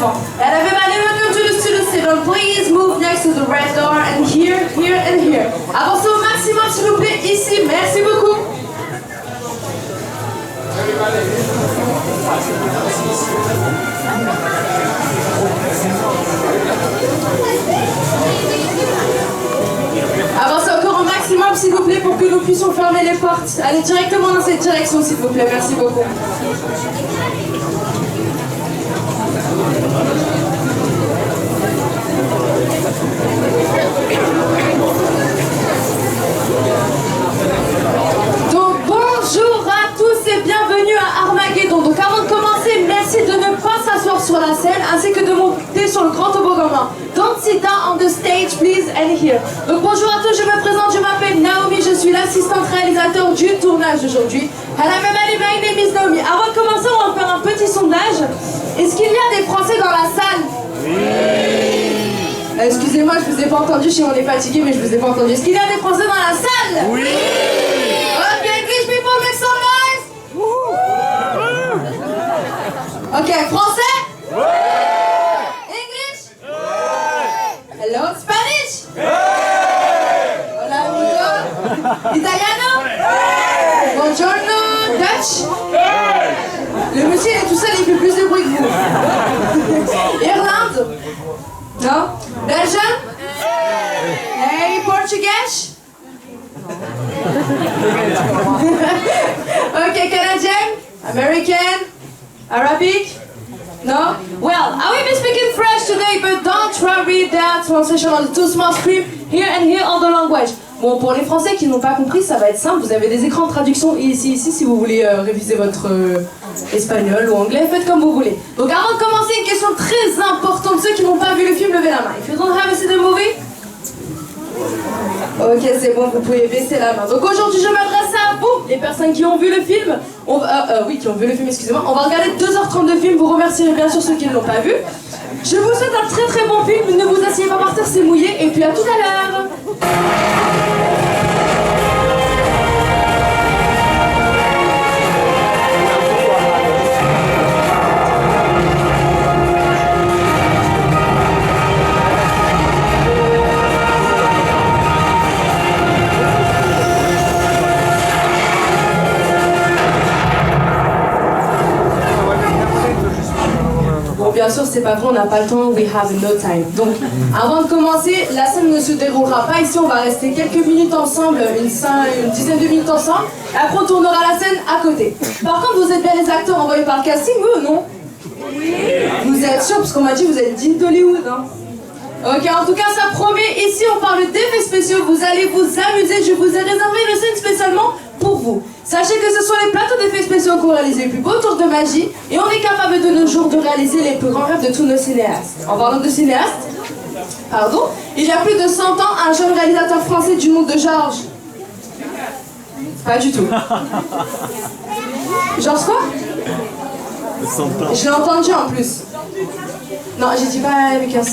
devant. And everybody, welcome to the student seven. Please move next to the red door and here, and here. Avancez au maximum, s'il vous plaît, ici. Merci beaucoup. Avancez encore au maximum, s'il vous plaît, pour que nous puissions fermer les portes. Allez directement dans cette direction, s'il vous plaît. Merci beaucoup. Donc bonjour à tous et bienvenue à Armageddon. Donc avant de commencer, merci de ne pas s'asseoir sur la scène ainsi que de monter sur le grand toboggan. Don't sit down on the stage please and here. Donc bonjour à tous, je me présente, je m'appelle Naomi, je suis l'assistante réalisateur du tournage d'aujourd'hui. Hello everybody, my name is Naomi. Avant de commencer, on va faire un petit sondage. Est-ce qu'il y a des Français dans la salle? Oui. Excusez-moi, je vous ai pas entendu, je sais on est fatigué, mais je vous ai pas entendu. Est-ce qu'il y a des Français dans la salle? Oui. Ok, English people make some noise. Ok, français? Oui. English? Oui. Hello, Spanish? Oui. Hola, amigo. Italiano? Oui. Buongiorno, Dutch? Oui. Le monsieur il est tout seul, il fait plus de bruit que vous. Irlande? Non? Belgian? Hey, Portuguese? Okay, Canadian? American? Arabic? No? Well, I will be speaking French today, but don't worry, there are translation on the two small screen here and here on the language. Bon, pour les Français qui n'ont pas compris, ça va être simple. Vous avez des écrans de traduction ici, si vous voulez réviser votre espagnol ou anglais, faites comme vous voulez. Donc avant de commencer, une question très importante. Ceux qui n'ont pas vu le film, levez la main. If you don't have seen the movie? Ok, c'est bon, vous pouvez baisser la main. Donc aujourd'hui, je m'adresse à vous, les personnes qui ont vu le film. Qui ont vu le film, excusez-moi. On va regarder 2h30 de film. Vous remercierez bien sûr ceux qui ne l'ont pas vu. Je vous souhaite un très très bon film. Ne vous asseyez pas par terre, c'est mouillé. Et puis à tout à l'heure. Bien sûr, c'est pas vrai, on n'a pas le temps, we have no time. Donc, avant de commencer, la scène ne se déroulera pas ici, on va rester quelques minutes ensemble, une dizaine de minutes ensemble, et après on tournera la scène à côté. Par contre, vous êtes bien les acteurs envoyés par le casting, oui ou non? Oui. Vous êtes sûrs, parce qu'on m'a dit que vous êtes dignes d'Hollywood, hein? Ok, en tout cas, ça promet, ici on parle d'effets spéciaux, vous allez vous amuser, je vous ai réservé une scène spécialement pour vous. Sachez que ce sont les plateaux d'effets spéciaux qu'on réalise les plus beaux tours de magie et on est capable de nos jours de réaliser les plus grands rêves de tous nos cinéastes. En parlant de cinéastes, pardon, il y a plus de 100 ans, un jeune réalisateur français du nom de Georges. Pas du tout. Georges quoi? Je l'ai entendu en plus. Non, j'ai dit pas Lucas.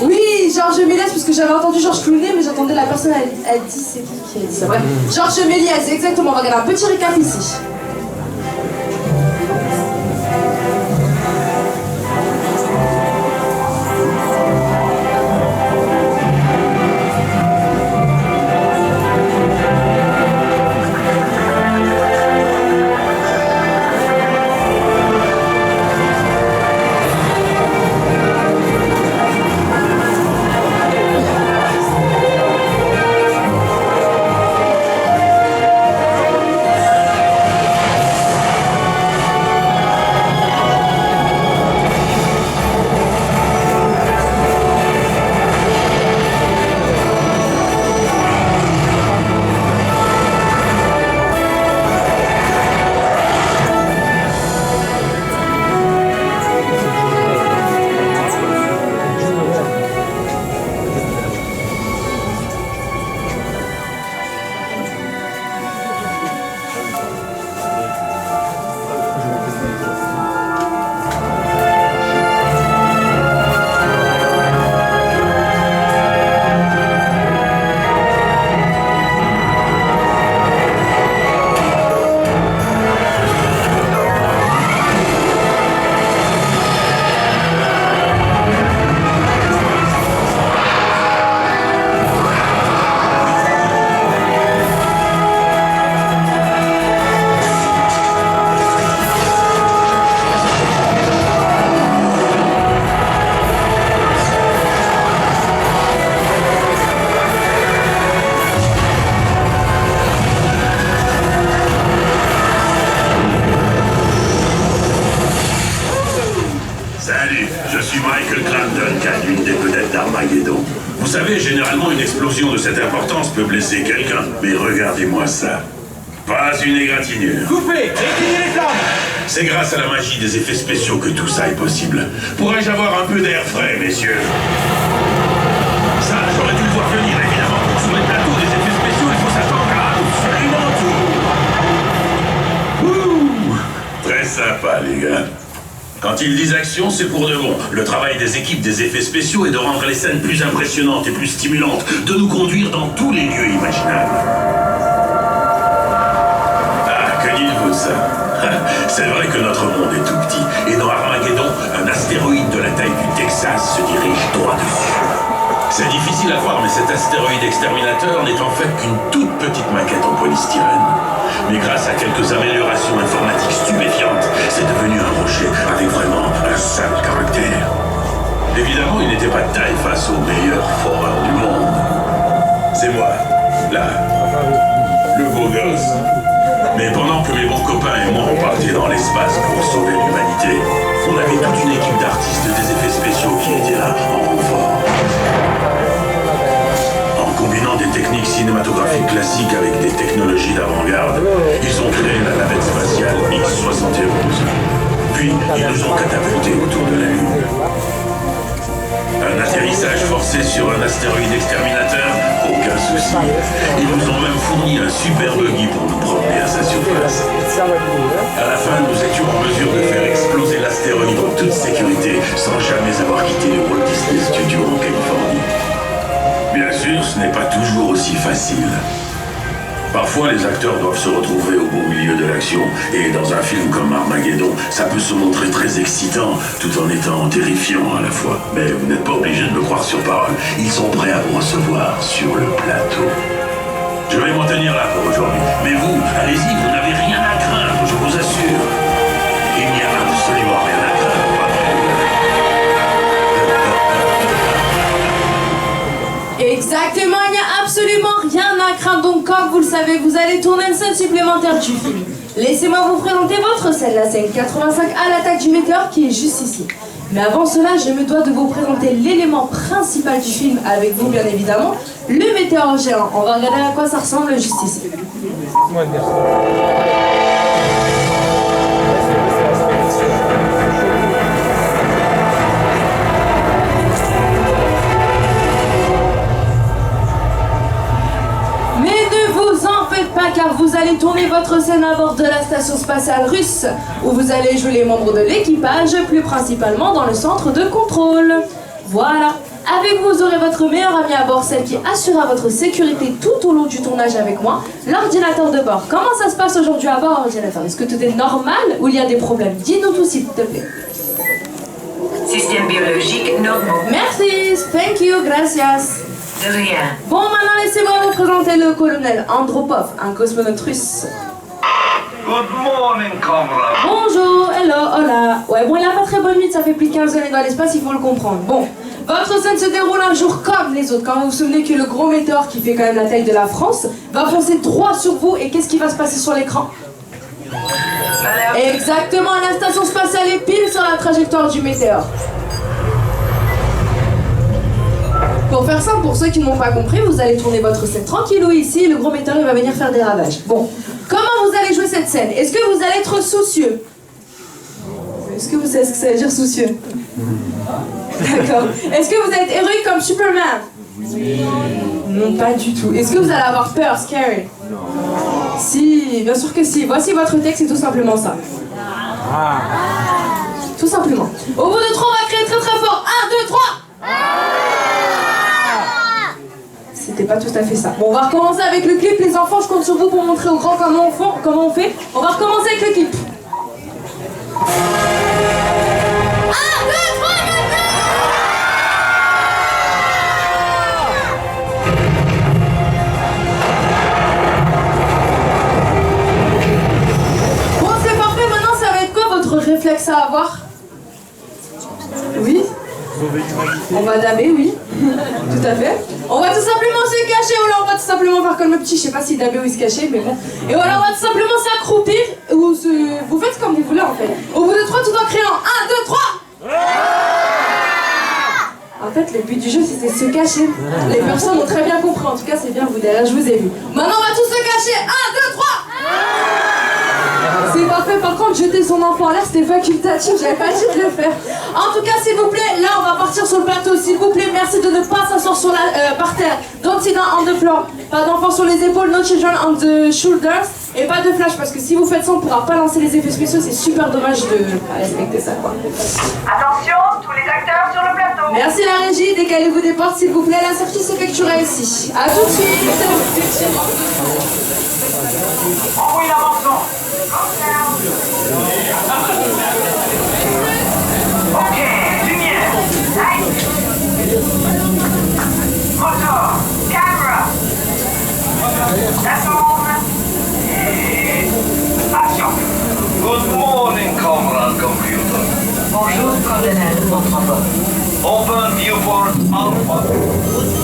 Oui, Georges Méliès, parce que j'avais entendu Georges Clooney, mais j'entendais la personne, elle dit c'est qui a dit ça. Bref, Georges Méliès, exactement, on va regarder un petit récap ici. Salut, je suis Michael Crampton, qui une des vedettes d'Armageddon. Vous savez, généralement, une explosion de cette importance peut blesser quelqu'un. Mais regardez-moi ça. Pas une égratignure. Coupez! Éteignez les flammes! C'est grâce à la magie des effets spéciaux que tout ça est possible. Pourrais-je avoir un peu d'air frais, messieurs? Ça, j'aurais dû le voir venir, évidemment. Sur les plateaux des effets spéciaux, il faut s'attendre à absolument tout. Ouh! Très sympa, les gars. Quand ils disent action, c'est pour de bon. Le travail des équipes des effets spéciaux est de rendre les scènes plus impressionnantes et plus stimulantes, de nous conduire dans tous les lieux imaginables. Ah, que dites-vous de ça? C'est vrai que notre monde est tout petit, et dans Armageddon, un astéroïde de la taille du Texas se dirige droit dessus. C'est difficile à voir, mais cet astéroïde exterminateur n'est en fait qu'une toute petite maquette en polystyrène. Mais grâce à quelques améliorations informatiques stupéfiantes, c'est devenu un rocher avec vraiment un sale caractère. Évidemment, il n'était pas de taille face au meilleur foreur du monde. C'est moi, là, le beau gosse. Mais pendant que mes bons copains et moi on partait dans l'espace pour sauver l'humanité, on avait toute une équipe d'artistes des effets spéciaux qui étaient là en renfort. En combinant des techniques cinématographiques classiques avec des technologies d'avant-garde, ils ont créé la navette spatiale X-71. Puis, ils nous ont catapultés autour de la Lune. Un atterrissage forcé sur un astéroïde exterminateur, aucun souci. Ils nous ont même fourni un super buggy pour nous promener à sa surface. À la fin, nous étions en mesure de faire exploser l'astéroïde en toute sécurité, sans jamais avoir quitté le Walt Disney Studio en Californie. Bien sûr, ce n'est pas toujours aussi facile. Parfois, les acteurs doivent se retrouver au beau milieu de l'action, et dans un film comme Armageddon, ça peut se montrer très excitant, tout en étant terrifiant à la fois. Mais vous n'êtes pas obligé de me croire sur parole, ils sont prêts à vous recevoir sur le plateau. Je vais m'en tenir là pour aujourd'hui, mais vous, allez-y, vous n'avez rien à craindre, je vous assure. Il n'y a absolument rien à craindre. Exactement, il n'y a absolument rien à craindre. Donc, comme vous le savez, vous allez tourner une scène supplémentaire du film. Laissez-moi vous présenter votre scène, la scène 85 à l'attaque du météore qui est juste ici. Mais avant cela, je me dois de vous présenter l'élément principal du film avec vous, bien évidemment, le météore géant. On va regarder à quoi ça ressemble juste ici. Car vous allez tourner votre scène à bord de la station spatiale russe, où vous allez jouer les membres de l'équipage, plus principalement dans le centre de contrôle. Voilà. Avec vous, vous aurez votre meilleur ami à bord, celle qui assurera votre sécurité tout au long du tournage avec moi, l'ordinateur de bord. Comment ça se passe aujourd'hui à bord, ordinateur? Est-ce que tout est normal ou il y a des problèmes? Dis-nous tout, s'il te plaît. Système biologique normaux. Merci, thank you, gracias. De rien. Bon, maintenant laissez-moi vous présenter le colonel Andropov, un cosmonaute russe. Good morning, comrade. Bonjour, hello, hola. Ouais, bon, il a pas très bonne nuit, ça fait plus de 15 années dans l'espace, il faut le comprendre. Bon, votre scène se déroule un jour comme les autres. Quand vous vous souvenez que le gros météore qui fait quand même la taille de la France va foncer droit sur vous, et qu'est-ce qui va se passer sur l'écran? Exactement, la station spatiale est pile sur la trajectoire du météore. Pour faire simple, pour ceux qui n'ont pas compris, vous allez tourner votre scène tranquillou ici, le gros météore il va venir faire des ravages. Bon, comment vous allez jouer cette scène? Est-ce que vous allez être soucieux? Est-ce que vous savez ce que ça veut dire soucieux? D'accord. Est-ce que vous allez être héroïque comme Superman? Non, pas du tout. Est-ce que vous allez avoir peur, scary? Non. Si, bien sûr que si. Voici votre texte, c'est tout simplement ça. Tout simplement. Au bout de 3, on va crier très très fort. 1, 2, 3. C'était pas tout à fait ça. Bon, on va recommencer avec le clip, les enfants, je compte sur vous pour montrer aux grands comment on fait. On va recommencer avec le clip. 1, 2, 3, bon, c'est parfait, maintenant ça va être quoi votre réflexe à avoir? Oui? On va daber, oui. Tout à fait. On va tout simplement se cacher, ou là on va tout simplement faire comme le petit, je sais pas si daber ou se cacher, mais bon. Et voilà, on va tout simplement s'accroupir, ou vous faites comme vous voulez en fait. Au bout de 3, tout en criant 1, 2, 3. fait, le but du jeu, c'était de se cacher. Les personnes ont très bien compris. En tout cas, c'est bien, vous derrière, je vous ai vu. Maintenant, on va tous se cacher. 1, 2, 3. C'est parfait. Par contre, jeter son enfant en l'air, c'était facultatif. J'avais pas dit de le faire. En tout cas, s'il vous plaît, là, on va partir sur le plateau. S'il vous plaît, merci de ne pas s'asseoir par terre. Don't sit down on the floor. Pas d'enfants sur les épaules. No children on the shoulders. Et pas de flash, parce que si vous faites ça, on pourra pas lancer les effets spéciaux. C'est super dommage de pas respecter ça, quoi. Attention, tous les acteurs sur le plateau. Merci la régie. Décalez-vous des portes, s'il vous plaît. La sortie s'effectuera ici. À tout de suite. Envoyez l'avancement. Ok, lumière. Light. Moteur. Camera. La tourne. Et action. Good morning, comrade computer. Bonjour, colonel Montrembot. Open viewport Alpha.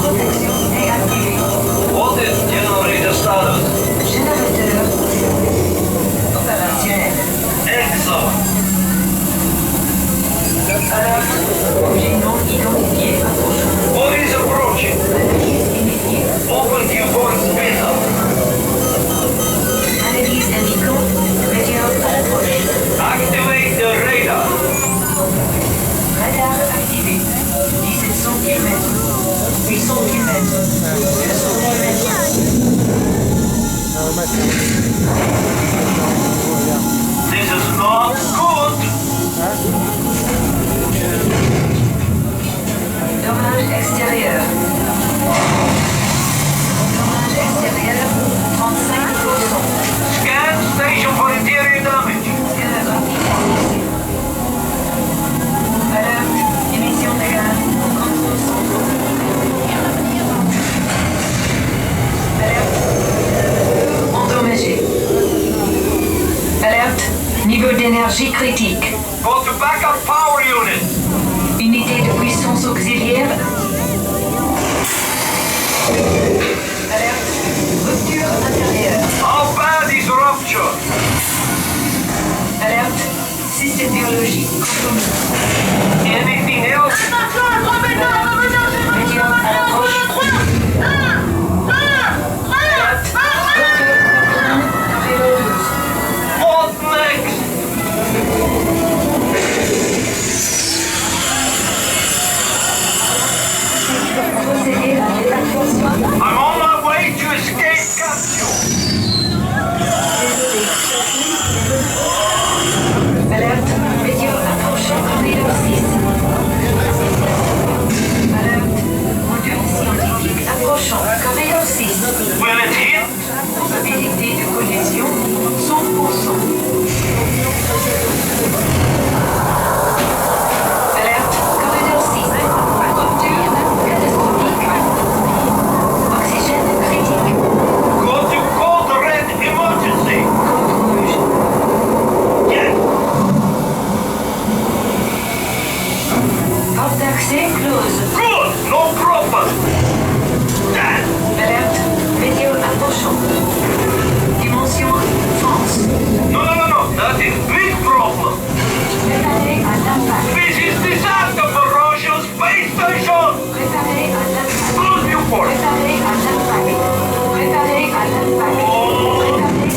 Protection déactivée. What is generator status? Générateur opérationnel. Excellent. Alerte. Objet non identifié approchant. What is approaching? Analyse initiée. Open viewport Beta. Analyse indiquant météo à l'approche. Activate the radar. Radar activé. 1700 km. 800 km. 200 km. This is not good. Dommage extérieur. Dommage extérieur, 35%. Scan station for interior damage. Scanner rapide. Alerte, émission de gaz, contrôle central. Alerte, endommagé. Alerte, niveau d'énergie critique. Go to backup power unit. Unité de puissance auxiliaire. Alerte, rupture intérieure. How bad is rupture? Alerte, système biologique compromis. Anything else? Météo à l'approche. Alerte, rupture corridor 12. What next? Procéder à l'évacuation. I'm on my way to escape capsule. Alerte, météo approchant corridor 6. Alerte, module scientifique approchant corridor 6. Will it hit? Probabilité de collision 100%. Alerte, corridor 6. Rupture catastrophique. Oxygène critique. Go to code red emergency. Code rouge. Yes. Porte d'accès close. Good. No problem. Damn. Alerte, météo approchant. Dimension France. No. That is big problem. Préparé à l'impact. This is disaster for Russian space station. Préparé à l'impact. Close viewport. Préparé à l'impact. Préparé à l'impact. Préparé.